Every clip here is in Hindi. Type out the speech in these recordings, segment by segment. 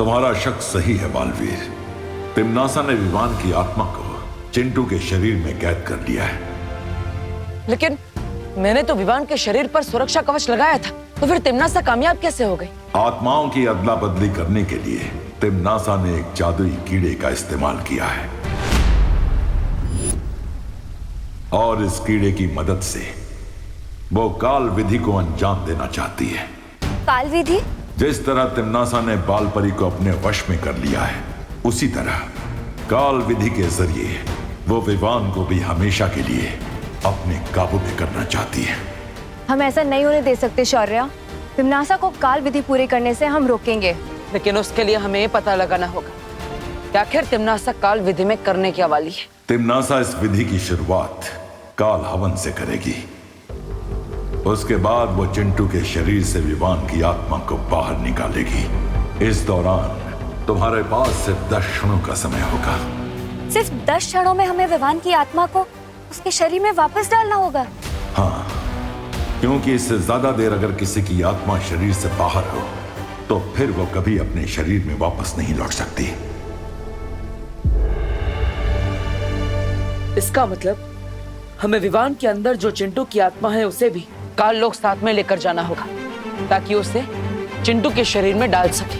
तुम्हारा शक सही है बालवीर। तिम्नासा ने विवान की आत्मा को चिंटू के शरीर में कैद कर लिया है। लेकिन मैंने तो विवान के शरीर पर सुरक्षा कवच लगाया था, तो फिर तिम्नासा कामयाब कैसे हो गई? आत्माओं की अदला बदली करने के लिए तिम्नासा ने एक जादुई कीड़े का इस्तेमाल किया है और इस कीड़े की मदद से वो काल विधि को अंजाम देना चाहती है। काल विधि? जिस तरह तिम्नासा ने बालपरी को अपने वश में कर लिया है, उसी तरह काल विधि के जरिए वो विवान को भी हमेशा के लिए अपने काबू में करना चाहती है। हम ऐसा नहीं होने दे सकते शौर्या। तिम्नासा को काल विधि पूरी करने से हम रोकेंगे। लेकिन उसके लिए हमें पता लगाना होगा कि आखिर तिम्नासा काल विधि में करने क्या वाली है। तिम्नासा इस विधि की शुरुआत काल हवन से करेगी। उसके बाद वो चिंटू के शरीर से विवान की आत्मा को बाहर निकालेगी। इस दौरान तुम्हारे पास सिर्फ 10 क्षणों का समय होगा। सिर्फ 10 क्षणों में हमें विवान की आत्मा को उसके शरीर में वापस डालना होगा? हाँ, क्योंकि इससे ज्यादा देर अगर किसी की आत्मा शरीर से बाहर हो तो फिर वो कभी अपने शरीर में वापस नहीं लौट सकती। इसका मतलब हमें विवान के अंदर जो चिंटू की आत्मा है उसे भी काल लोक साथ में लेकर जाना होगा ताकि उसे चिंटू के शरीर में डाल सके।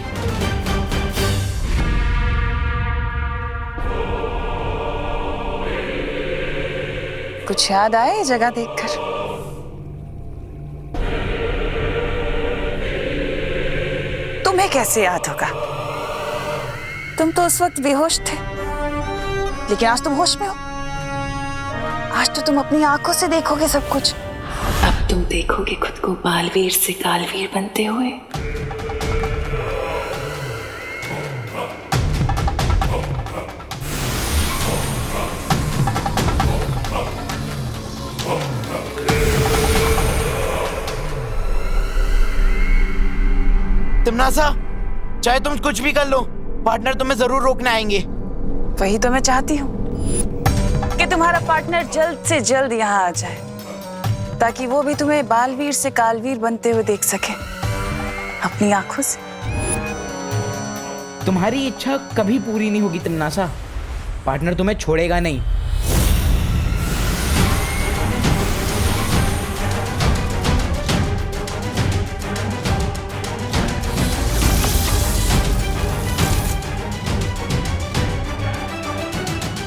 कुछ याद आए ये जगह देखकर? तुम्हें कैसे याद होगा? तुम तो उस वक्त बेहोश थे, लेकिन आज तुम होश में हो। आज तो तुम अपनी आंखों से देखोगे सब कुछ। अब तुम देखोगे खुद को बालवीर से कालवीर बनते हुए। तिम्नासा, चाहे तुम कुछ भी कर लो, पार्टनर तुम्हें जरूर रोकने आएंगे। वही तो मैं चाहती हूँ कि तुम्हारा पार्टनर जल्द से जल्द यहाँ आ जाए ताकि वो भी तुम्हें बालवीर से कालवीर बनते हुए देख सके अपनी आंखों से। तुम्हारी इच्छा कभी पूरी नहीं होगी तिम्नासा। पार्टनर तुम्हें छोड़ेगा नहीं।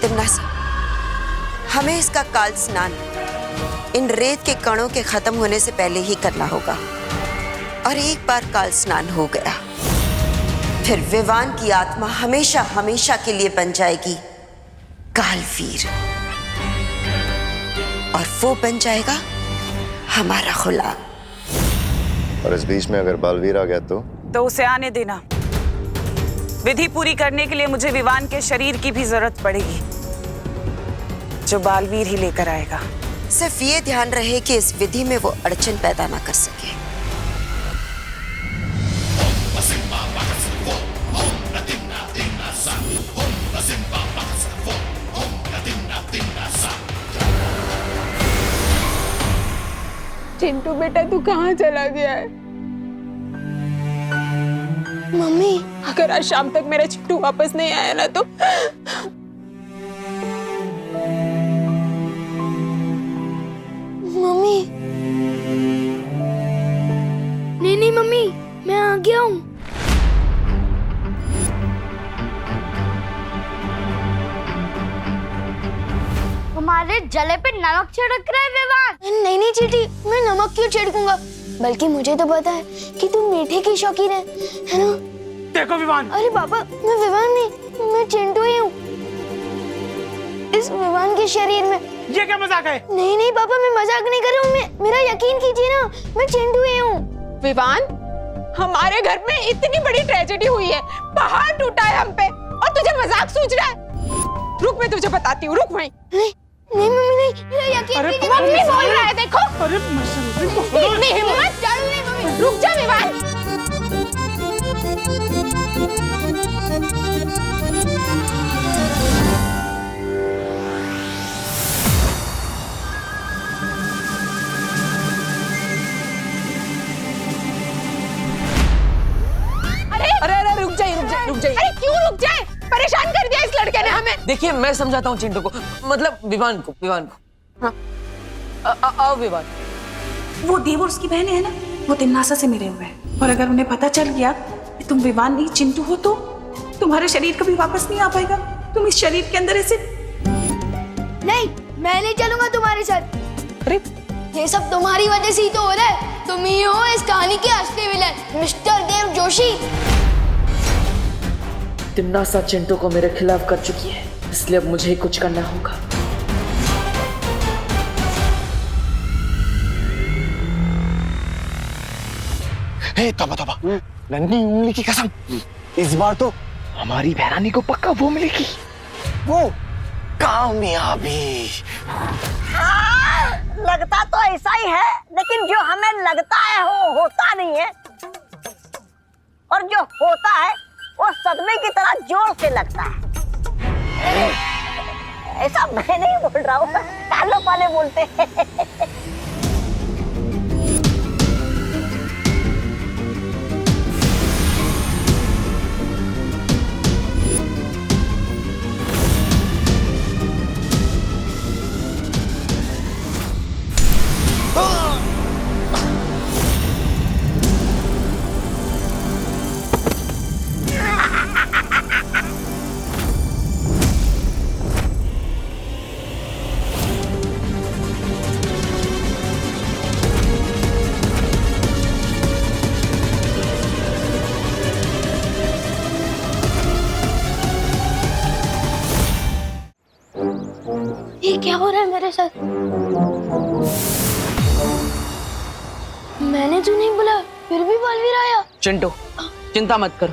तिम्नासा, हमें इसका काल स्नान इन रेत के कणों के खत्म होने से पहले ही करना होगा। और एक बार काल स्नान हो गया, फिर विवान की आत्मा हमेशा हमेशा के लिए बन जाएगी कालवीर, और वो बन जाएगा हमारा गुलाम। और इस बीच में अगर बालवीर आ गया तो उसे आने देना। विधि पूरी करने के लिए मुझे विवान के शरीर की भी जरूरत पड़ेगी, जो बालवीर ही लेकर आएगा। सिर्फ ये ध्यान रहे कि इस विधि में वो अड़चन पैदा ना कर सके। चिंटू बेटा, तू कहाँ चला गया है? मम्मी, अगर आज शाम तक मेरा चिंटू वापस नहीं आया ना तो मम्मी। नहीं मम्मी, मैं आ गया हूँ। हमारे जले पे नमक छिड़क रहा है विवान। नहीं चीटी, मैं नमक क्यों छिड़कूंगा? बल्कि मुझे तो पता है कि तुम मीठे की शौकीन है ना? देखो विवान। अरे पापा, मैं विवान नहीं, मैं चिंटू ही हूँ। इस विवान के शरीर में। ये क्या मजाक है? नहीं पापा, मैं मजाक नहीं कर रहा हूँ। मेरा यकीन कीजिए ना, मैं चिंटू ही हूँ। विवान, हमारे घर में इतनी बड़ी ट्रेजेडी हुई है, पहाड़ टूटा है हम पे, और तुझे मजाक सूझ रहा है? रुक, मैं तुझे बताती हूँ, रुक वहीं। नहीं मम्मी, नहीं, मेरा यकीन कीजिए। मम्मी बोल रहा है, देखो। अरे इतनी हिम्मत? रुक जा विवान। रुक जाइए। अरे क्यों रुक जाए? परेशान कर दिया इस लड़के ने हमें। देखिए मैं समझाता हूँ चिंटू को, मतलब विवान को। आओ विवान। वो देव और उसकी बहन है ना, वो तिन्नासा से मिले हुए हैं, और अगर उन्हें पता चल गया कि तुम विवान नहीं चिंटू हो तो तुम्हारे शरीर कभी वापस नहीं आ पाएगा। तुम इस शरीर के अंदर ऐसे नहीं, मैं नहीं चलूंगा तुम्हारे साथ। अरे ये सब तुम्हारी वजह से ही तो हो रहा है। तुम ही हो इस कहानी के असली विलन, मिस्टर देव जोशी। तिम्नासा चिंटू को मेरे खिलाफ कर चुकी है, इसलिए अब मुझे ही कुछ करना होगा। हे तोबा तोबा, नन्ही उंगली की कसम, इस बार तो हमारी बहरानी को पक्का वो मिलेगी, वो कामयाबी। लगता तो ऐसा ही है, लेकिन जो हमें लगता है वो होता नहीं है, और जो होता है वो सदमे की तरह जोर से लगता है। ऐसा मैं नहीं बोल रहा हूँ, कालो पाले बोलते हैं। ये क्या हो रहा है मेरे साथ? मैंने तो नहीं बोला, फिर भी बालवीर आया। चिंटू चिंता मत करो,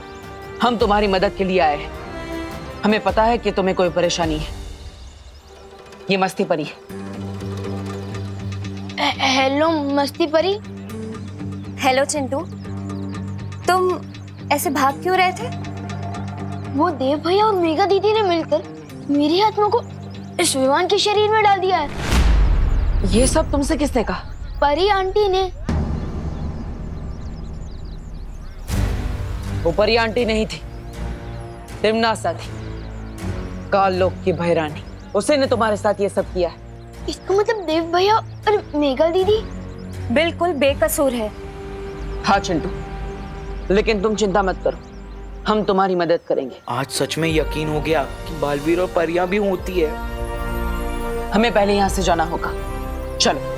हम तुम्हारी मदद के लिए आए हैं। हमें पता है कि तुम्हें कोई परेशानी है। ये मस्ती परी है। हेलो मस्ती परी। हेलो चिंटू, तुम ऐसे भाग क्यों रहे थे? वो देव भैया और मेघा दीदी ने मिलकर मेरी आत्मा को इस विमान के शरीर में डाल दिया है। ये सब तुमसे किसने कहा? परी आंटी ने। वो परी आंटी नहीं थी, तिम्नासा थी, काल लोक की भैरानी। उसी ने तुम्हारे साथ ये सब किया है। इसका मतलब देव भैया और मेघा दीदी बिल्कुल बेकसूर है। हाँ चिंटू, लेकिन तुम चिंता मत करो, हम तुम्हारी मदद करेंगे। आज सच में यकीन हो गया कि बालवीर और परियां भी होती है। हमें पहले यहां से जाना होगा, चलो।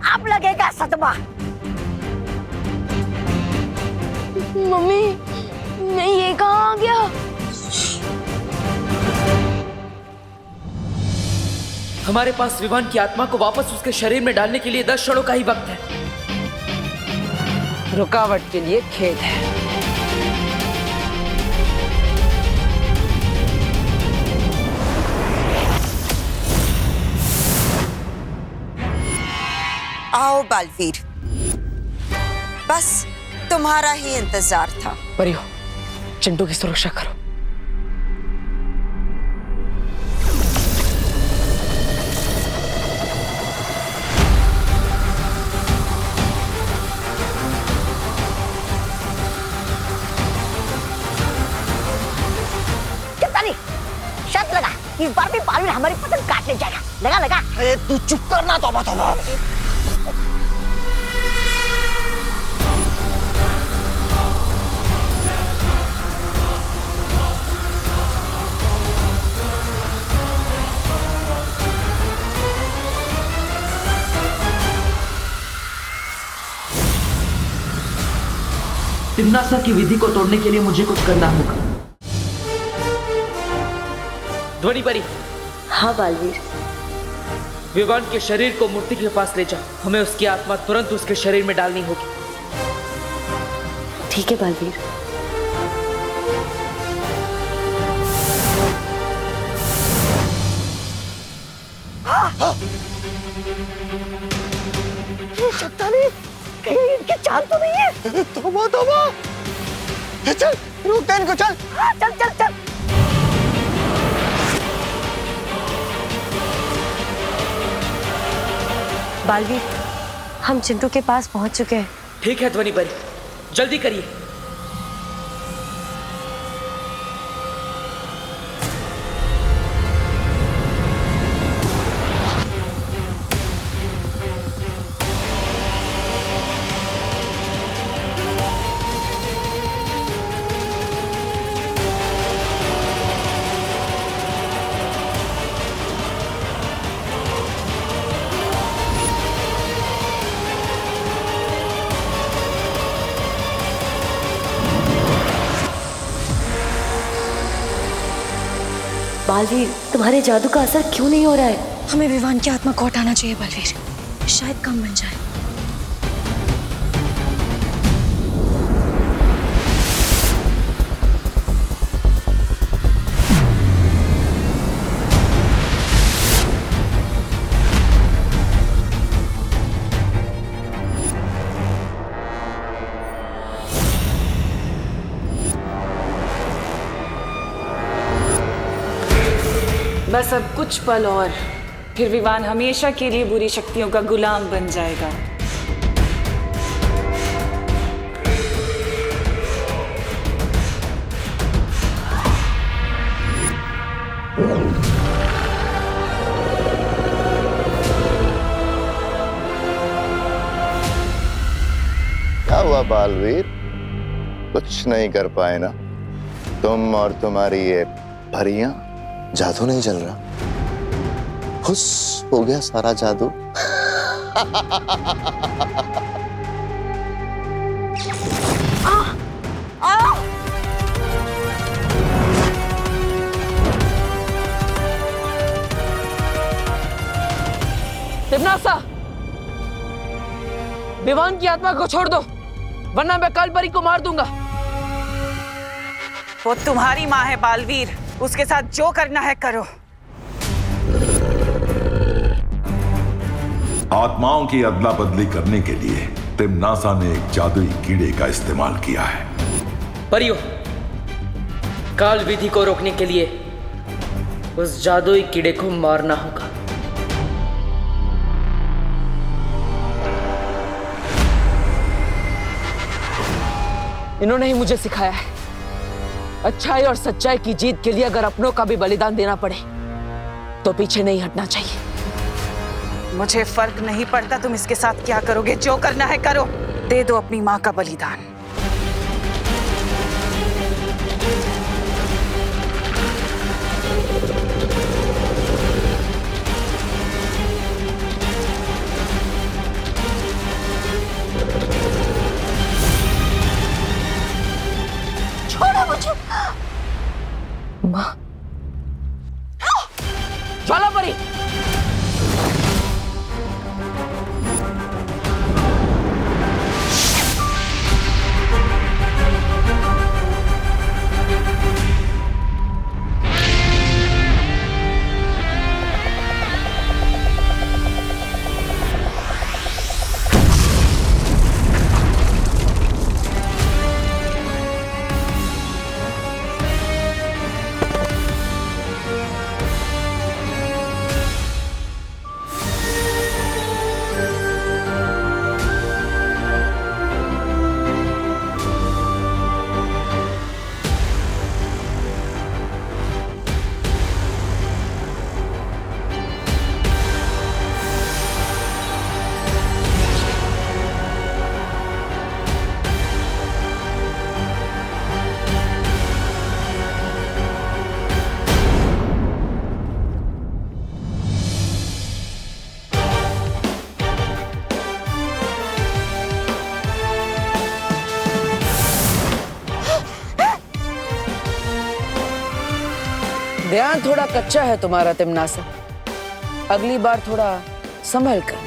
अब लगेगा सदमा। मम्मी, मैं ये कहाँ आ गया? हमारे पास विमान की आत्मा को वापस उसके शरीर में डालने के लिए 10 क्षणों का ही वक्त है। रुकावट के लिए खेद है। आओ बालवीर, बस तुम्हारा ही इंतजार था। परियो, चिंटू की सुरक्षा करो। कितना नहीं, शर्त लगा, इस बार भी बालवीर हमारी पतंग काटने जाएगा। लगा लगा। अरे तू चुप करना तोबा तोबा। तिम्नासा की विधि को तोड़ने के लिए मुझे कुछ करना होगा। ध्वनि परी। हाँ बालवीर। विवान के शरीर को मूर्ति के पास ले जाओ। हमें उसकी आत्मा तुरंत उसके शरीर में डालनी होगी। ठीक है बालवीर। चट्टानी कहीं इनकी चाल तो नहीं है? तोबा तोबा। चल रुक दे इनको, चल। हाँ, चल चल चल। बालवीर, हम चिंटू के पास पहुंच चुके हैं। ठीक है ध्वनि परी, जल्दी करिए। बालवीर, तुम्हारे जादू का असर क्यों नहीं हो रहा है? हमें विवान की आत्मा को हटाना चाहिए बालवीर, शायद काम बन जाए। बस अब कुछ पल और, फिर विवान हमेशा के लिए बुरी शक्तियों का गुलाम बन जाएगा। क्या हुआ बालवीर, कुछ नहीं कर पाए ना तुम और तुम्हारी ये परियां? जादू नहीं चल रहा, खुश हो गया सारा जादू। तिम्नासा, विवान की आत्मा को छोड़ दो, वरना मैं काल परी को मार दूंगा। वो तुम्हारी माँ है बालवीर, उसके साथ जो करना है करो। आत्माओं की अदला बदली करने के लिए तिम्नासा ने एक जादुई कीड़े का इस्तेमाल किया है। परियों, काल विधि को रोकने के लिए उस जादुई कीड़े को मारना होगा। इन्होंने ही मुझे सिखाया है, अच्छाई और सच्चाई की जीत के लिए अगर अपनों का भी बलिदान देना पड़े तो पीछे नहीं हटना चाहिए। मुझे फर्क नहीं पड़ता तुम इसके साथ क्या करोगे, जो करना है करो। दे दो अपनी माँ का बलिदान। छोड़ो मुझे। माँ, ज्वाला परी, ध्यान थोड़ा कच्चा है तुम्हारा तिम्नासा, अगली बार थोड़ा संभल कर।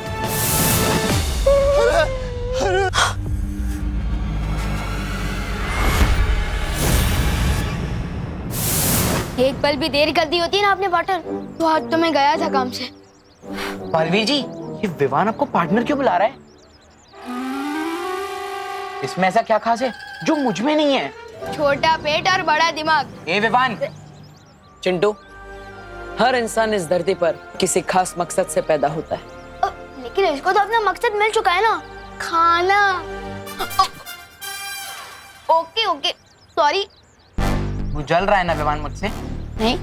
एक पल भी देर कर दी होती ना आपने पार्टनर, तो आज तो मैं गया था काम से। बालवीर जी, ये विवान आपको पार्टनर क्यों बुला रहा है? इसमें ऐसा क्या खास है जो मुझ में नहीं है? छोटा पेट और बड़ा दिमाग। ए विवान। चिंटू, हर इंसान इस धरती पर किसी खास मकसद से पैदा होता है। लेकिन इसको तो अपना मकसद मिल चुका है ना, खाना। Okay okay sorry. तू जल रहा है ना विवान मुझसे? नहीं।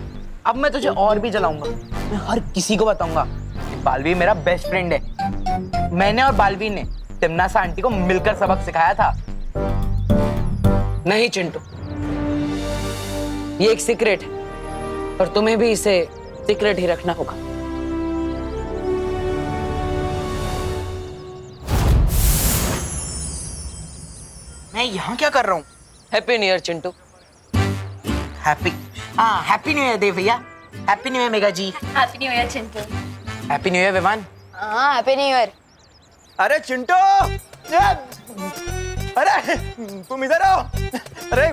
अब मैं तुझे और भी जलाऊंगा। मैं हर किसी को बताऊंगा कि बालवीर मेरा बेस्ट फ्रेंड है। मैंने और बालवीर ने तिमनासा आंटी को मिलकर सबक सिखाया था। नहीं चिंटू, ये एक सीक्रेट है और तुम्हें भी इसे सीक्रेट ही रखना होगा। मैं यहाँ क्या कर रहा हूँ? Happy new year Chintu. Happy new year Dev भैया। Happy new year Mega ji. Happy new year Chintu. Happy new year Vivan. हाँ हैप्पी न्यू ईयर। अरे चिंटू, अरे तुम इधर आओ। अरे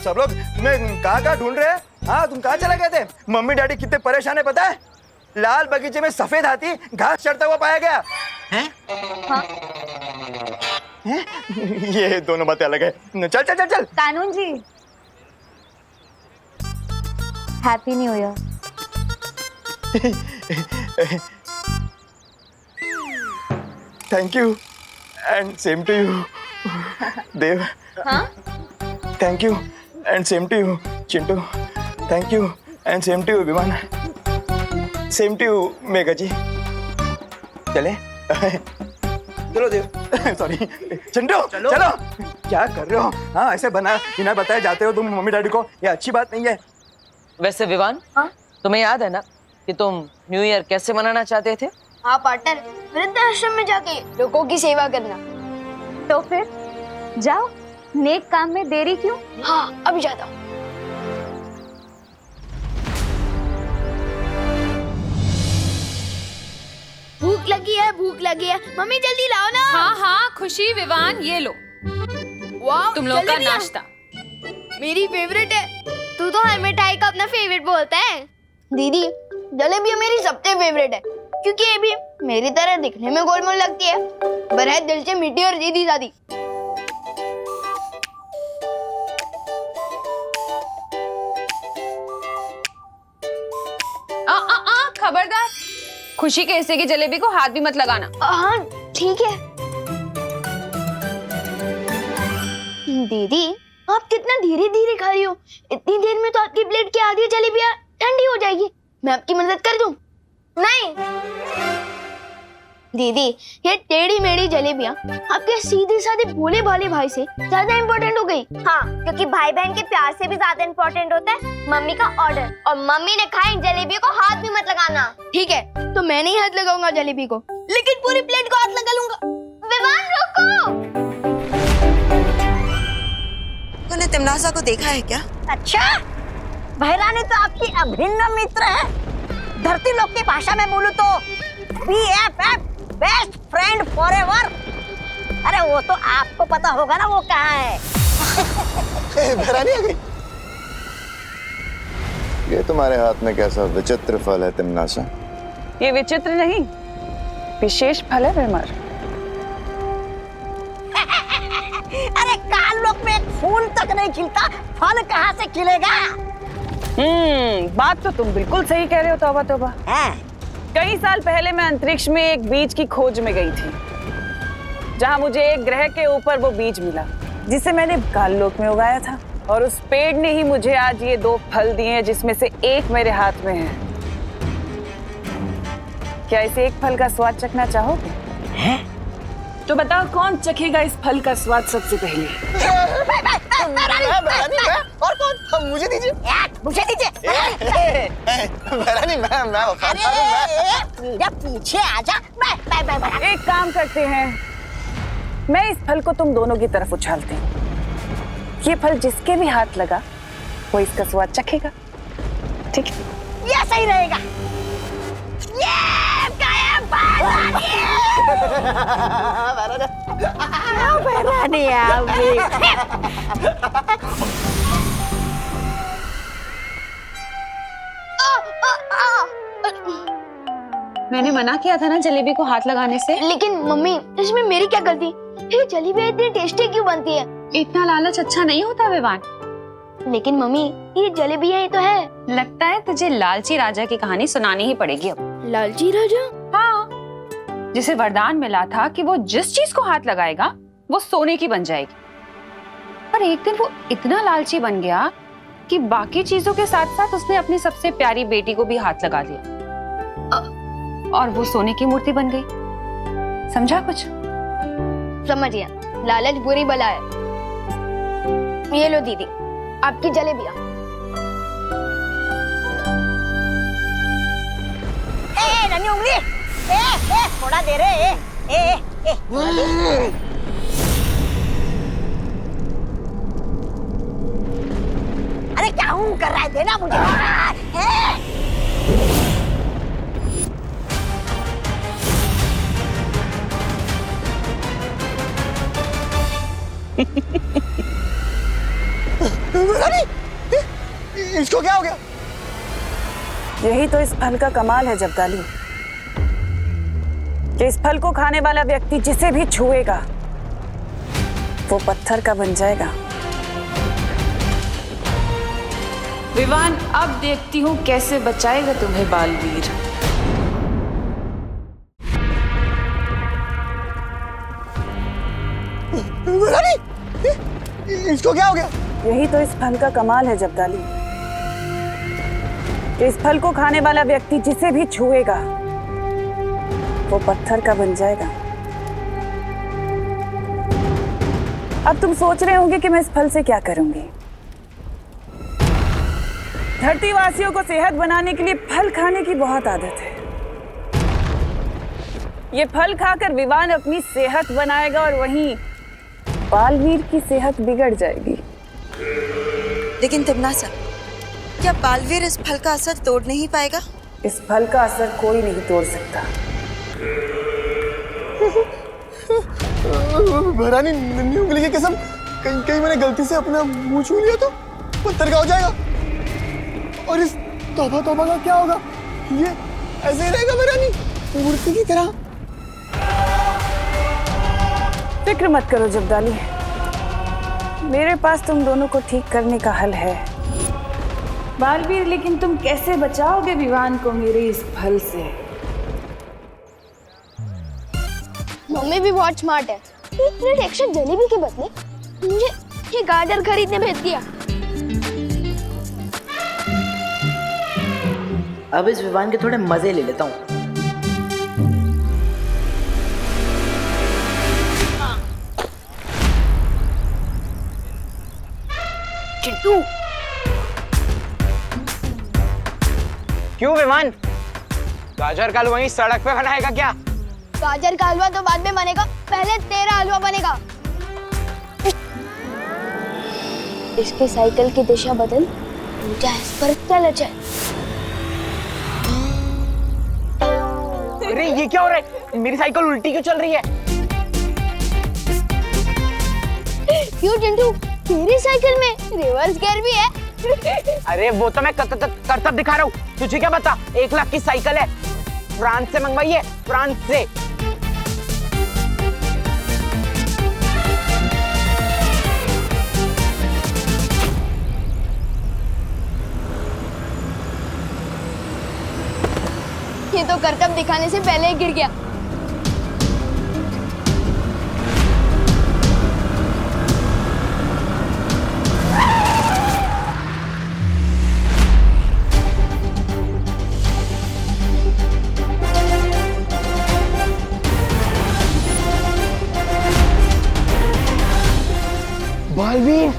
सब लोग तुम्हें कहाँ ढूंढ रहे हैं? हाँ तुम कहाँ चले गए थे? मम्मी डैडी कितने परेशान है पता है? लाल बगीचे में सफेद हाथी घास चढ़ता हुआ पाया गया है। हाँ? ये दोनों बातें अलग है। चल चल चल चल। कानून जी, happy new year. Thank you and same to you Dev. हाँ? Thank you and same to you Chintu. Thank you and same to you Viman. Same to you Mega ji. चले चलो देव। सॉरी चिंटू चलो। क्या कर रहे हो? हाँ ऐसे बिना बताए जाते हो तुम मम्मी डैडी को, ये अच्छी बात नहीं है। वैसे विवान, तुम्हें याद है ना कि तुम न्यू ईयर कैसे मनाना चाहते थे? हाँ पार्टनर, वृद्धाश्रम में जाके लोगों की सेवा करना। तो फिर जाओ, नेक काम में देरी क्यों? हाँ अभी जाता हूँ। भूख लगी है, भूख लगी है। मम्मी जल्दी लाओ ना। हाँ हाँ खुशी, विवान ये लो वाह, तुम लोग का जलेबियाँ। नाश्ता। मेरी फेवरेट है। तू तो हर मिठाई का अपना फेवरेट बोलता है। दीदी, जलेबियाँ मेरी सबसे फेवरेट है क्योंकि ये भी मेरी तरह दिखने में गोलमोल लगती है पर है दिल से मीठी और सीधी सादी। खबरदार, खुशी के हिस्से की जलेबी को हाथ भी मत लगाना। हाँ ठीक है। दीदी, आप कितना धीरे धीरे खा रही हो। इतनी देर में तो आपकी प्लेट की आधी जलेबियाँ ठंडी हो जाएगी। मैं आपकी मदद कर दूं? नहीं दीदी, ये टेढ़ी मेढ़ी जलेबियाँ आपके सीधे साधे भोले भाले भाई से ज्यादा इम्पोर्टेंट हो गई। हाँ, क्योंकि भाई बहन के प्यार से भी ज्यादा इम्पोर्टेंट होता है मम्मी का ऑर्डर। और मम्मी ने खाई जलेबियों को हाथ भी मत लगाना। ठीक है, तो मैं नहीं हाथ लगाऊंगा जलेबी को, लेकिन पूरी प्लेट को हाथ लगा लूंगा। विवान रुको। तूने तिमनासा को देखा है क्या? अच्छा, बहरानी तो आपकी अभिन्न मित्र है। धरती लोक की भाषा में बोलूं तो BFF, बेस्ट फ्रेंड फॉरएवर। अरे वो तो आपको पता होगा ना वो कहाँ है। बहरानी आ गई। ये तुम्हारे हाथ में कैसा विचित्र फल है तिमनासा? ये विचित्र नहीं, विशेष फल है भ्रमर। अरे काल लोक में एक फूल तक नहीं खिलता, फल कहाँ से खिलेगा? बात तो तुम बिल्कुल सही कह रहे हो। तौबा तौबा। कई साल पहले मैं अंतरिक्ष में एक बीज की खोज में गई थी, जहां मुझे एक ग्रह के ऊपर वो बीज मिला जिसे मैंने काल लोक में उगाया था। और उस पेड़ ने ही मुझे आज ये 2 फल दिए हैं, जिसमें से एक मेरे हाथ में है। क्या इस एक फल का स्वाद चखना चाहोगे? तो बताओ कौन चखेगा इस फल का स्वाद सबसे पहले? और कौन? मुझे दीजिए। मुझे दीजिए। बहरानी मैं पीछे आजा। मैं एक काम करते हैं, मैं इस फल को तुम दोनों की तरफ उछालती हूँ। ये फल जिसके भी हाथ लगा वो इसका स्वाद चखेगा। ठीक है? ये सही रहेगा। ये बहरानी आ गई। मैंने मना किया था ना जलेबी को हाथ लगाने से। लेकिन मम्मी इसमें मेरी क्या गलती? ये जलेबी इतनी टेस्टी क्यों बनती है? इतना लालच अच्छा नहीं होता विवान। लेकिन मम्मी ये जलेबी ही तो है। लगता है तुझे लालची राजा की कहानी सुनानी ही पड़ेगी अब। लालची राजा? हाँ, जिसे वरदान मिला था कि वो जिस चीज को हाथ लगाएगा वो सोने की बन जाएगी। पर एक दिन वो इतना लालची बन गया कि बाकी चीजों के साथ साथ उसने अपनी सबसे प्यारी बेटी को भी हाथ लगा दिया और वो सोने की मूर्ति बन गई। समझा कुछ? समझ गया, लालच बुरी बला है। ये लो दीदी आपकी जलेबियां। नन्ही उंगली, थोड़ा दे रे। थोड़ा दे। अरे क्या हूँ कर रहा है, देना मुझे। इसको क्या हो गया? यही तो इस फल का कमाल है जब्दाली, कि इस फल को खाने वाला व्यक्ति जिसे भी छुएगा वो पत्थर का बन जाएगा। विवान, अब देखती हूँ कैसे बचाएगा तुम्हें बालवीर। इसको क्या हो गया? यही तो इस फल का कमाल है जब्दाली, कि इस फल को खाने वाला व्यक्ति जिसे भी छुएगा वो पत्थर का बन जाएगा। अब तुम सोच रहे होंगे कि मैं इस फल से क्या करूंगी। धरती वासियों को सेहत बनाने के लिए फल खाने की बहुत आदत है। ये फल खाकर विवान अपनी सेहत बनाएगा और वहीं बालवीर की सेहत बिगड़ जाएगी। लेकिन तिम्नासा, क्या बालवीर इस फल का असर तोड़ नहीं पाएगा? इस फल का असर कोई नहीं तोड़ सकता। भरानी, नन्ही उंगली की कसम, कहीं मैंने गलती से अपना मुंह छू लिया तो पत्थर का हो जाएगा। और इस तौबा तौबा का क्या होगा? ये ऐसे ही रहेगा भरानी, मूर्ति की तरह। फिक्र मत करो जब्दाली, मेरे पास तुम दोनों को ठीक करने का हल है। बालवीर, लेकिन तुम कैसे बचाओगे विवान को मेरे इस फल से? मम्मी भी बहुत स्मार्ट है। एक प्लेट एक्स्ट्रा जलेबी के बदले मुझे ये गाजर खरीदने भेज दिया। अब इस विवान के थोड़े मजे ले लेता हूँ। चिंटू, क्यों विमान? गाजर का हलवा वहीं सड़क पे बनाएगा क्या? गाजर का हलवा तो बाद में बनेगा, पहले तेरा हलवा बनेगा। इसकी साइकिल की दिशा बदल, मुझे इस पर क्या लचा है? अरे ये क्या हो रहा है? मेरी साइकिल उल्टी क्यों चल रही है? क्यों चिंटू, तेरी साइकिल में रिवर्स गियर भी है? अरे वो तो मैं करतब दिखा रहा हूँ, तुझे क्या पता? 1 लाख की साइकिल है, फ्रांस से मंगवाई है, फ्रांस से। ये तो करतब दिखाने से पहले ही गिर गया। बालवीर,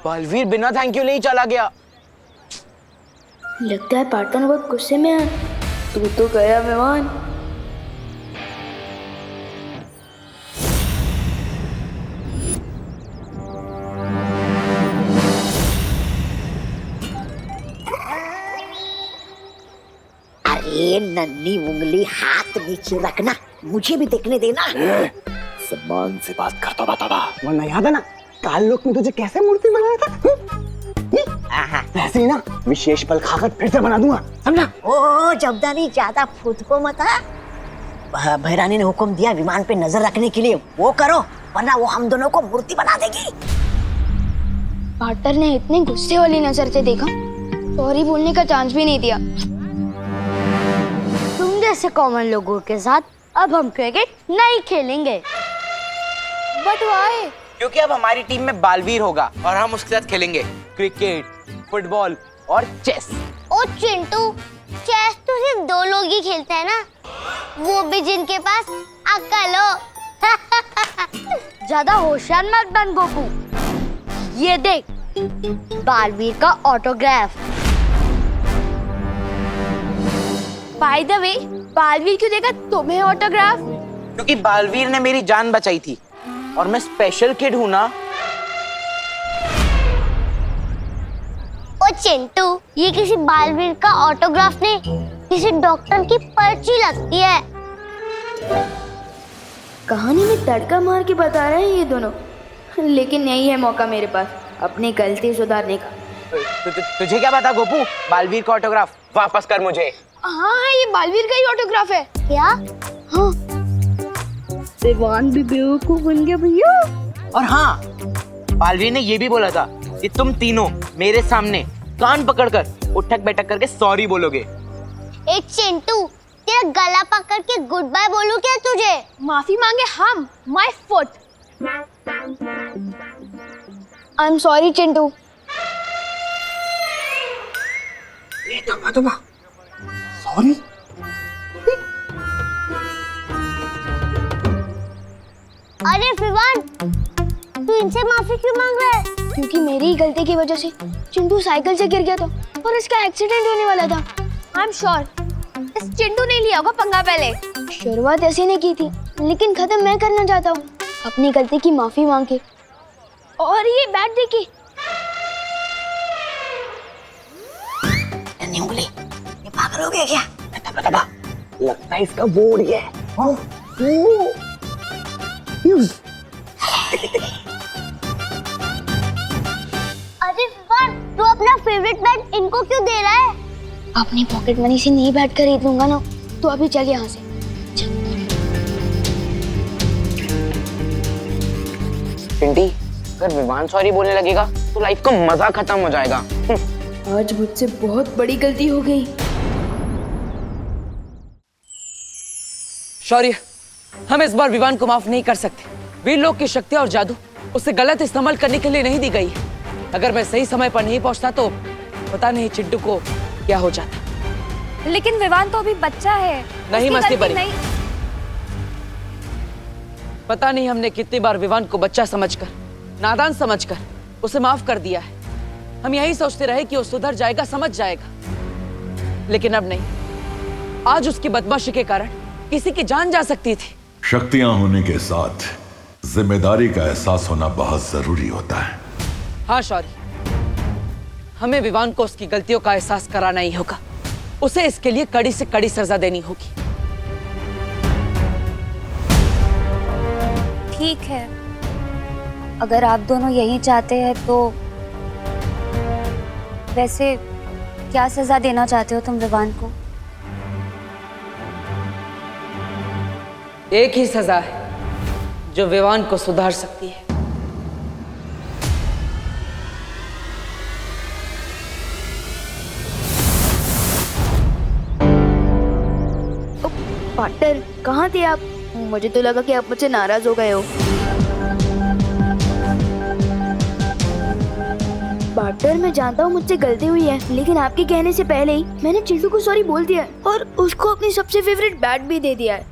बालवीर बिना थैंक यू नहीं चला गया। लगता है पार्टनर बहुत गुस्से में है। तू तो गया विवान। अरे नन्ही उंगली हाथ नीचे रखना, मुझे भी देखने देना। सम्मान से बात करता बतावा, वरना याद है ना काल लोक में तुझे कैसे मूर्ति बनाया था? वैसे ही ना विशेष पल खाकर फिर से बना दूंगा, समझा? ओ जबदानी ज्यादा खुद को मत आ। भैरानी ने हुक्म दिया विमान पे नजर रखने के लिए, वो करो वरना वो हम दोनों को मूर्ति बना देगी। पार्टनर ने इतने गुस्से वाली नजर से देखा, सॉरी बोलने का चांस भी नहीं दिया। तुम जैसे कॉमन लोगों के साथ अब हम क्रिकेट नहीं खेलेंगे। But why? क्योंकि अब हमारी टीम में बालवीर होगा और हम उसके साथ खेलेंगे क्रिकेट, फुटबॉल और चेस। ओ चिंटू, चेस तो सिर्फ 2 लोग ही खेलते हैं ना, वो भी जिनके पास अक्ल हो। ज्यादा होशियार मत बन गोपू। ये देख बालवीर का autograph. By the way, Baalveer क्यों देगा तुम्हें ऑटोग्राफ? क्योंकि बालवीर ने मेरी जान बचाई थी और मैं स्पेशल किड हूँ ना। ओ चिंटू, ये किसी बालवीर का ऑटोग्राफ नहीं, किसी डॉक्टर की पर्ची लगती है। कहानी में तड़का मार के बता रहे हैं ये दोनों, लेकिन यही है मौका मेरे पास अपनी गलती सुधारने का। तुझे क्या पता गोपू, बालवीर का ऑटोग्राफ वापस कर मुझे। हाँ, ये बालवीर का ही ऑटोग्राफ है। क्या? हाँ। विवान भी बेवकूफ बन गया भैया। और हाँ, बालवीर ने ये भी बोला था कि तुम तीनों मेरे सामने कान पकड़कर उठक बैठक करके सॉरी बोलोगे। ए चिंटू, तेरा गला पकड़ के गुड बाय बोलूं क्या तुझे? माफी मांगे हम, my foot. I am sorry Chintu. Sorry? अरे विवान, तू इनसे माफी क्यों मांग रहा है? क्योंकि मेरी ही गलती की वजह से चिंटू साइकिल से गिर गया था और इसका एक्सीडेंट होने वाला था। आई एम श्योर इस चिंटू ने लिया होगा पंगा पहले। शुरुआत ऐसी नहीं की थी, लेकिन खत्म मैं करना चाहता हूँ अपनी गलती की माफी मांग के। और ये बैट देखिए। नन्ही उंगली, ये पागल हो गया क्या? बता, लगता है इसका बोर्ड ही है। अरे विवान, तू अपना फेवरेट बैट इनको क्यों दे रहा है? अपनी पॉकेट मनी से नहीं बैट खरीद लूंगा ना, तो अभी चल यहाँ से। पिंटी, अगर विवान सॉरी बोलने लगेगा तो लाइफ का मजा खत्म हो जाएगा। आज मुझसे बहुत बड़ी गलती हो गई। शौर्य, हम इस बार विवान को माफ नहीं कर सकते। वीर लोग की शक्ति और जादू उसे गलत इस्तेमाल करने के लिए नहीं दी गई है। अगर मैं सही समय पर नहीं पहुंचता तो पता नहीं चिंटू को क्या हो जाता। लेकिन विवान तो अभी बच्चा है। नहीं उसकी मस्ती गलती बनी। नहीं। पता नहीं हमने कितनी बार विवान को बच्चा समझकर, नादान समझकर उसे माफ कर दिया है। हम यही सोचते रहे कि वो सुधर जाएगा, समझ जाएगा, लेकिन अब नहीं। आज उसकी बदमाशी के कारण किसी की जान जा सकती थी। शक्तियां होने के साथ जिम्मेदारी का एहसास होना बहुत जरूरी होता है। हाँ शौर्य, हमें विवान को उसकी गलतियों का एहसास कराना ही होगा। उसे इसके लिए कड़ी से कड़ी सजा देनी होगी। ठीक है, अगर आप दोनों यही चाहते हैं तो वैसे क्या सजा देना चाहते हो तुम विवान को? एक ही सजा है जो विवान को सुधार सकती है। पार्टनर, कहाँ थे आप? मुझे तो लगा कि आप मुझसे नाराज हो गए हो। पार्टनर, मैं जानता हूँ मुझसे गलती हुई है, लेकिन आपके कहने से पहले ही मैंने चिंटू को सॉरी बोल दिया है और उसको अपनी सबसे फेवरेट बैट भी दे दिया है।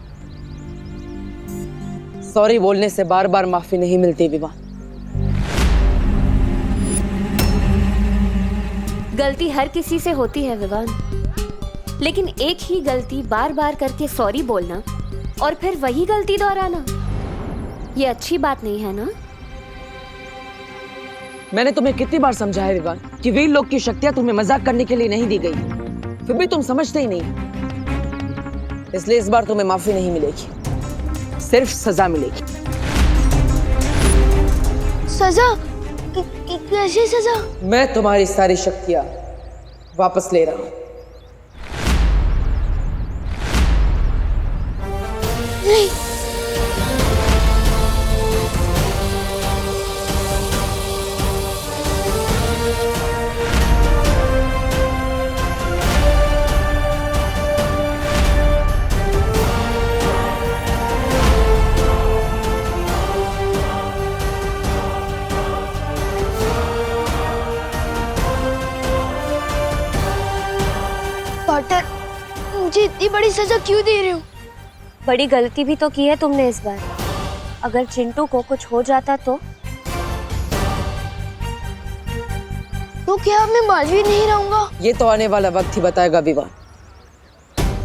सॉरी बोलने से बार बार माफी नहीं मिलती विवान। गलती हर किसी से होती है विवान, लेकिन एक ही गलती बार बार करके सॉरी बोलना और फिर वही गलती दोहराना, ये अच्छी बात नहीं है ना। मैंने तुम्हें कितनी बार समझाया विवान कि वीर लोग की शक्तियां तुम्हें मजाक करने के लिए नहीं दी गई, फिर भी तुम समझते ही नहीं। इसलिए इस बार तुम्हें माफी नहीं मिलेगी, सिर्फ सजा मिलेगी। सजा? कैसी सजा? मैं तुम्हारी सारी शक्तियां वापस ले रहा हूं। नहीं। पार्टनर, मुझे इतनी बड़ी सजा क्यों दे रहे हो? बड़ी गलती भी तो की है तुमने इस बार। अगर चिंटू को कुछ हो जाता तो क्या मैं बालवीर नहीं रहूंगा? ये तो आने वाला वक्त ही बताएगा विवान,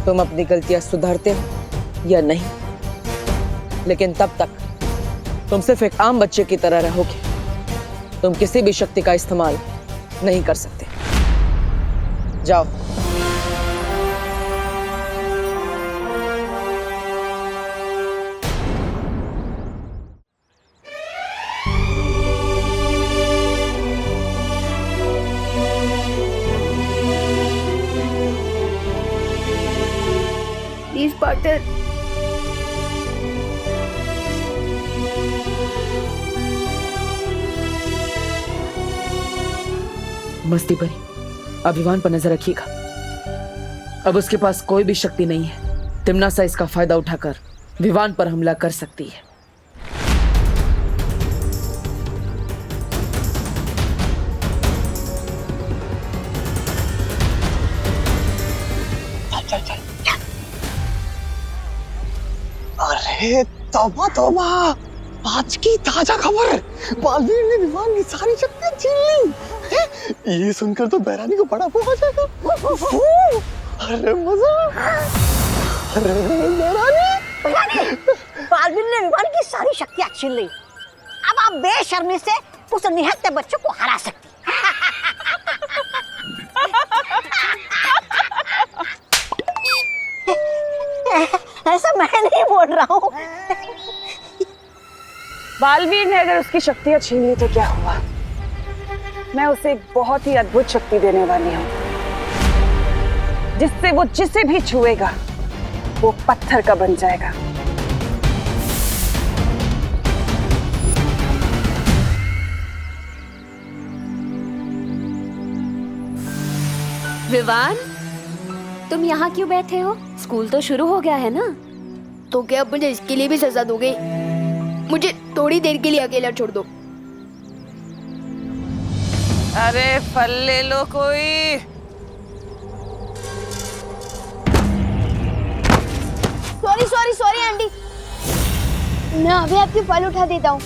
तुम अपनी गलतियां सुधारते हो या नहीं। लेकिन तब तक तुम सिर्फ एक आम बच्चे की तरह रहोगे, तुम किसी भी शक्ति का इस्तेमाल नहीं कर सकते। जाओ। प्लीज पार्टनर, मस्ती भरी अभिमान पर नजर रखिएगा। अब उसके पास कोई भी शक्ति नहीं है। तिम्नासा इसका फायदा उठाकर विवान पर हमला कर सकती है। अरे तौबा तौबा, आज की ताजा खबर, बालवीर ने विवान की सारी शक्तियां छीन ली। ये सुनकर तो बैरानी को बड़ा वो आ जाएगा। अरे मजा। अरे बैरानी, बालवीर ने विवान की सारी शक्तियां छीन ली। अब आप बेशर्मी से उस निहत्थे बच्चे को हरा सकती। ऐसा मैं नहीं बोल रहा हूँ। बालवीर ने अगर उसकी शक्तियां छीन ली तो क्या हुआ? मैं उसे एक बहुत ही अद्भुत शक्ति देने वाली हूँ, जिससे वो जिसे भी छुएगा वो पत्थर का बन जाएगा। विवान, तुम यहाँ क्यों बैठे हो? स्कूल तो शुरू हो गया है ना। तो क्या आप मुझे इसके लिए भी सजा दोगे? मुझे थोड़ी देर के लिए अकेला छोड़ दो। अरे फल ले लो कोई। सॉरी सॉरी सॉरी आंटी, मैं अभी आपके फल उठा देता हूँ।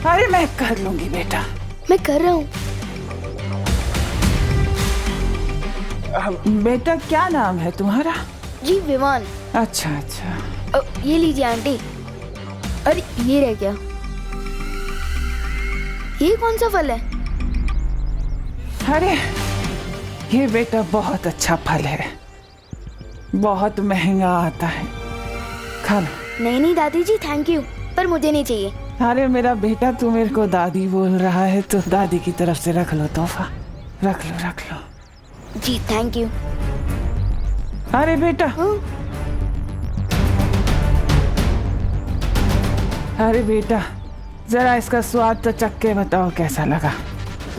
अरे मैं कर लूंगी बेटा। मैं कर रहा हूँ। बेटा क्या नाम है तुम्हारा? जी विवान। अच्छा अच्छा। ये लीजिए आंटी। अरे ये रह गया। ये कौन सा फल है? अरे ये बेटा बहुत अच्छा फल है, बहुत महंगा आता है, खा लो। नहीं नहीं दादी जी, थैंक यू, पर मुझे नहीं चाहिए। अरे मेरा बेटा, तू मेरे को दादी बोल रहा है तो दादी की तरफ से रख लो तोहफा, रख लो रख लो। जी थैंक यू। अरे बेटा। अरे बेटा, जरा इसका स्वाद तो चख के बताओ कैसा लगा।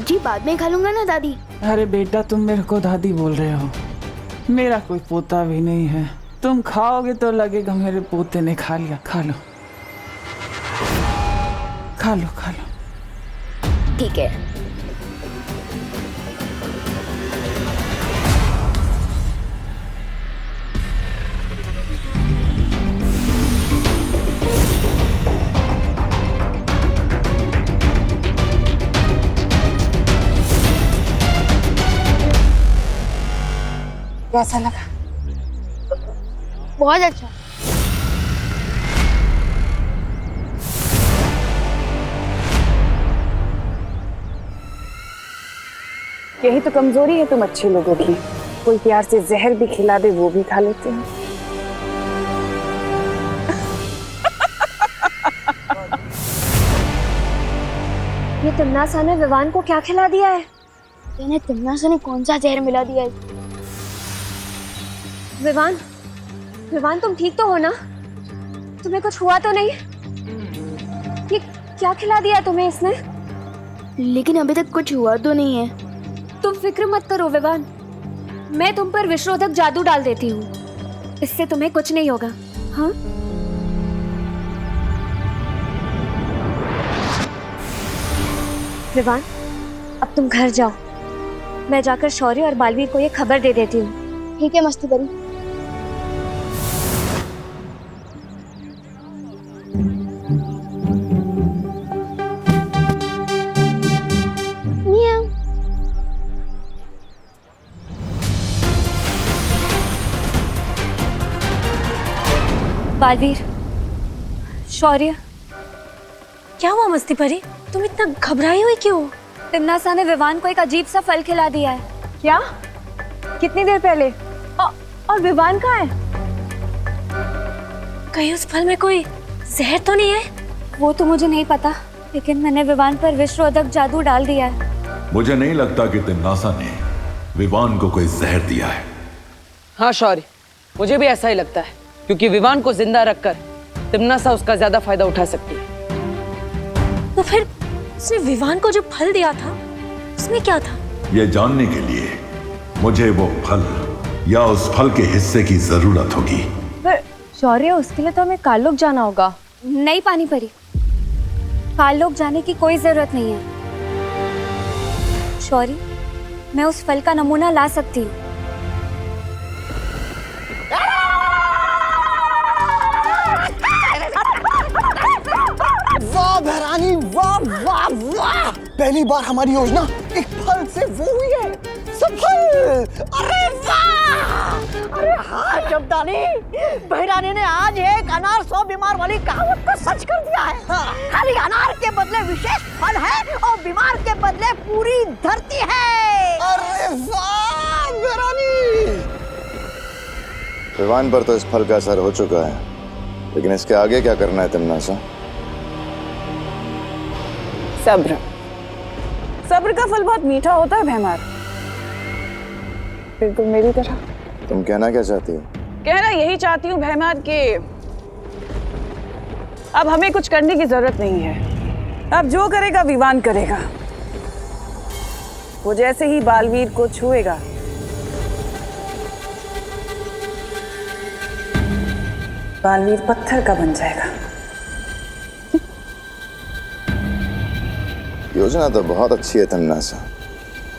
जी बाद में खा लूंगा ना दादी। अरे बेटा, तुम मेरे को दादी बोल रहे हो, मेरा कोई पोता भी नहीं है। तुम खाओगे तो लगेगा मेरे पोते ने खा लिया। खा लो खा लो खा लो। ठीक है। कैसा लगा? बहुत अच्छा। यही तो कमजोरी है तुम अच्छे लोगों की, कोई प्यार से जहर भी खिला दे वो भी खा लेते हैं। ये तिमनासा ने विवान को क्या खिला दिया है? इन्हें तिमनासा ने कौन सा जहर मिला दिया है? विवान, विवान तुम ठीक तो हो ना? तुम्हें कुछ हुआ तो नहीं? ये क्या खिला दिया तुम्हें इसने? लेकिन अभी तक कुछ हुआ तो नहीं है। तुम फिक्र मत करो विवान, मैं तुम पर विषरोधक जादू डाल देती हूँ, इससे तुम्हें कुछ नहीं होगा। हाँ? विवान, अब तुम घर जाओ, मैं जाकर शौर्य और बालवीर को ये खबर दे देती हूँ। ठीक है मस्ती परी। बालवीर, शौर्य, क्या हुआ मस्ती परी? तुम इतना घबराई हुई क्यों? तिमनासा ने विवान को एक अजीब सा फल खिला दिया है। क्या? कितनी देर पहले? और विवान कहाँ है? कहीं उस फल में कोई जहर तो नहीं है? वो तो मुझे नहीं पता, लेकिन मैंने विवान पर विषरोधक जादू डाल दिया है। मुझे नहीं लगता कि तिमनासा ने विवान को कोई जहर दिया है। हाँ शौर्य, मुझे भी ऐसा ही लगता है, क्योंकि विवान को जिंदा रखकर तिमनासा उसका ज्यादा फायदा उठा सकती है। तो फिर उसने विवान को जो फल दिया था उसमें क्या था? यह जानने के लिए मुझे वो फल या उस फल के हिस्से की जरूरत होगी। पर शौर्य, उसके लिए तो हमें काललोक जाना होगा। नहीं पानी परी, काललोक जाने की कोई जरूरत नहीं है। शौर्य, मैं उस फल का नमूना ला सकती हूँ। वाह भैरानी, वाह वाह वाह! पहली बार हमारी योजना एक फल से वो हुई है, सफल! अरे वाह! अरे हाँ शब्दानी, बहरानी ने आज एक अनार 100 बीमार वाली कहावत को सच कर दिया है। खाली अनार के बदले विशेष फल है और बीमार के बदले पूरी धरती है। अरे वाह बहरानी! विवान पर तो इस फल का असर हो चुका है, लेकिन इसके आगे क्या करना है तिमनासा? सब्र। सब्र का फल बहुत मीठा होता है भैमार। फिर तुम मेरी तरह। तुम कहना क्या चाहती हो? कहना यही चाहती हूँ भैमार के अब हमें कुछ करने की जरूरत नहीं है। अब जो करेगा विवान करेगा। वो जैसे ही बालवीर को छुएगा बालवीर पत्थर का बन जाएगा। योजना तो बहुत अच्छी है तिमनासा,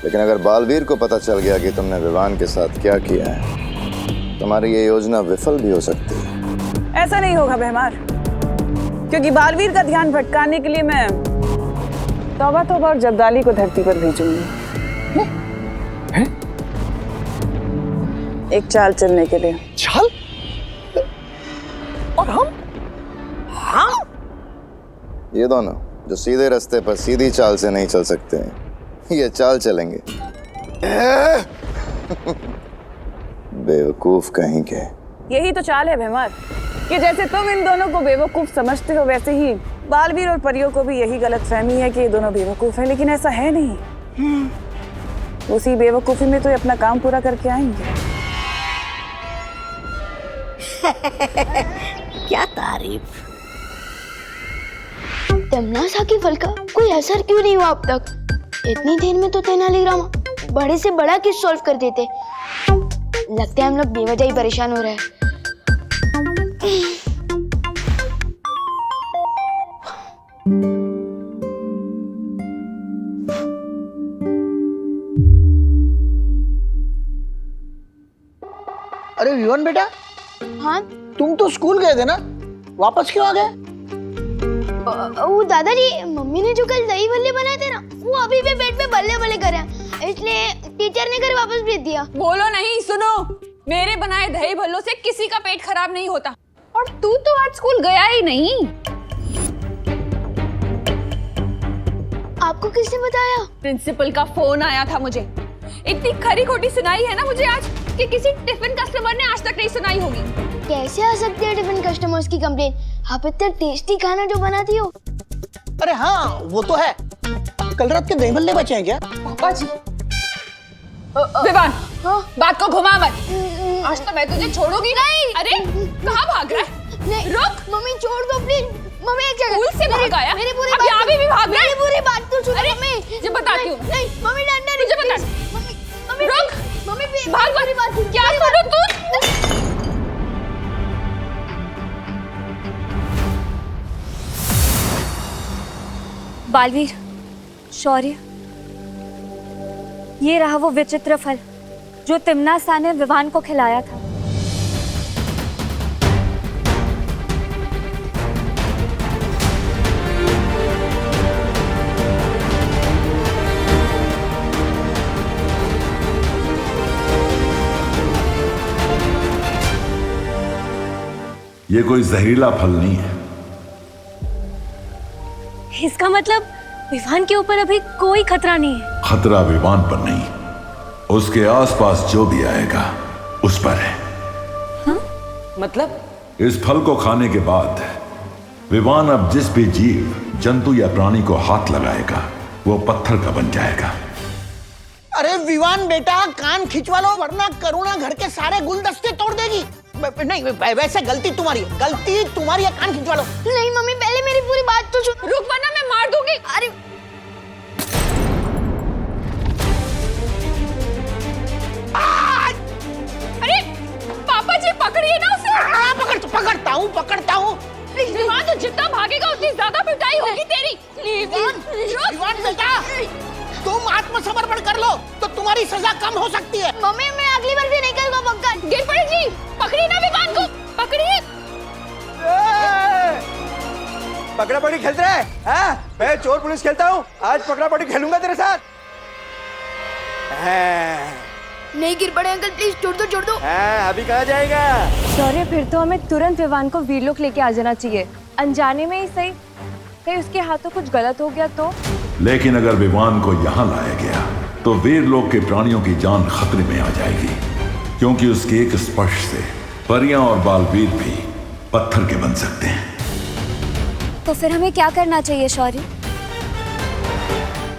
लेकिन अगर बालवीर को पता चल गया कि तुमने विवान के साथ क्या किया है, तुम्हारी ये योजना विफल भी हो सकती है। ऐसा नहीं होगा भैमार, क्योंकि बालवीर का ध्यान भटकाने के लिए मैं तौबा तौबा और जब्दाली को धरती पर भेजूंगी। एक चाल चलने के लिए। चाल? और हम? ये दोनों जो सीधे रास्ते पर सीधी चाल से नहीं चल सकते हैं, ये चाल चलेंगे। बेवकूफ कहीं के। यही तो चाल है भैमार, कि जैसे तुम इन दोनों को बेवकूफ समझते हो, वैसे ही बालवीर और परियों को भी यही गलतफहमी है कि ये दोनों बेवकूफ हैं, लेकिन ऐसा है नहीं। उसी बेवकूफी में तो ये अपना काम पूरा करके आएंगे। क्या तारीफ। तिमनासा के फल का कोई असर क्यों नहीं हुआ अब तक? इतनी देर में तो तेनालीराम बड़े से बड़ा केस सॉल्व कर देते। लगता है हम लोग बेवजह ही परेशान हो रहे हैं। अरे विवान बेटा, हाँ तुम तो स्कूल गए थे ना, वापस क्यों आ गए? वो दादाजी, मम्मी ने जो कल दही बल्ले बनाए थे ना, वो अभी भी पेट में बल्ले बल्ले कर रहे हैं, इसलिए टीचर ने घर वापस भेज दिया। बोलो नहीं, सुनो। मेरे बनाए दही भल्लों से किसी का पेट खराब नहीं होता। और तू तो आज स्कूल गया ही नहीं। आपको किसने बताया? प्रिंसिपल का फोन आया था मुझे। इतनी खरी खोटी सुनाई है ना मुझे आज कि किसी टिफिन कस्टमर ने आज तक नहीं सुनाई होगी। कैसे आ सकती है टिफिन कस्टमर्स की कंप्लेन? आप इतना टेस्टी खाना जो बनाती हो। अरे हाँ वो तो है। कल रात के दही भल्ले बचे हैं क्या? पापा जी। विवान, बात को घुमा मत। आज तो मैं तुझे छोड़ूंगी नहीं। अरे कहाँ भाग रहा है? नहीं रुक। मम्मी छोड़ दो प्लीज। मम्मी एक जगह स्कूल से भाग आया? मेरी पूरी अब बात यहाँ भी भाग रहा है? मेरी पूरी बात तो सुनो अरे, मम्मी। तुझे बताती हूँ। नहीं मम्मी डंडा तुझे बता। मम्मी मम्मी रुक। मम्मी प्लीज भाग मेरी बात सुनो। क्या सुनो तू? बालवीर, शौर्य, ये रहा वो विचित्र फल जो तिम्नासा ने विवान को खिलाया था। ये कोई जहरीला फल नहीं है। इसका मतलब विवान के ऊपर अभी कोई खतरा नहीं है। खतरा विवान पर नहीं, उसके आसपास जो भी आएगा उस पर है। मतलब? इस फल को खाने के बाद विवान अब जिस भी जीव, जंतु या प्राणी को हाथ लगाएगा वो पत्थर का बन जाएगा। अरे विवान बेटा कान खिंचवा लो वरना करुणा घर के सारे गुलदस्ते तोड़ देगी। नहीं वैसे गलती तुम्हारी है, गलती तुम्हारी है, कान खिंचवा लो। नहीं मम्मी पहले मेरी पूरी बात तो सुनो। रुक वरना मैं मार दूंगी। अरे अरे पापा जी पकड़िए ना उसे। पकड़ता हूँ। विवान तो जितना भागेगा उतनी ज्यादा पिटाई होगी तेरी। विवान बेटा तुम आत्मसमर्पण कर लो तो तुम्हारी सजा कम हो सकती है। मम्मी मैं अगली बार से नहीं करूँगा पक्का। गिरपड़ी जी पकड़िए ना विवान को, पकड़िए। पकड़ा पकड़ी खेलते रहे हैं? मैं चोर पुलिस खेलता हूँ, आज पकड़ा पकड़ी खेलूंगा तेरे साथ। नहीं गिर पड़े अंकल प्लीज छोड़ दो। अभी कहाँ जाएगा? शौर्य, फिर तो हमें तुरंत विवान को वीरलोक लेके आ जाना चाहिए। अनजाने में ही सही, कहीं उसके हाथों कुछ गलत हो गया तो। लेकिन अगर विवान को यहाँ लाया गया तो वीरलोक के प्राणियों की जान खतरे में आ जाएगी, क्योंकि उसके एक स्पर्श से परियां और बालवीर भी पत्थर के बन सकते हैं। तो फिर हमें क्या करना चाहिए शौर्य?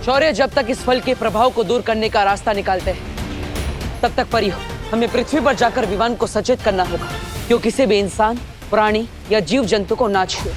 शौर्य, जब तक इस फल के प्रभाव को दूर करने का रास्ता निकालते हैं तब तक परियों हमें पृथ्वी पर जाकर विवान को सचेत करना होगा, क्योंकि किसी भी इंसान, प्राणी या जीव जंतु को ना छुए।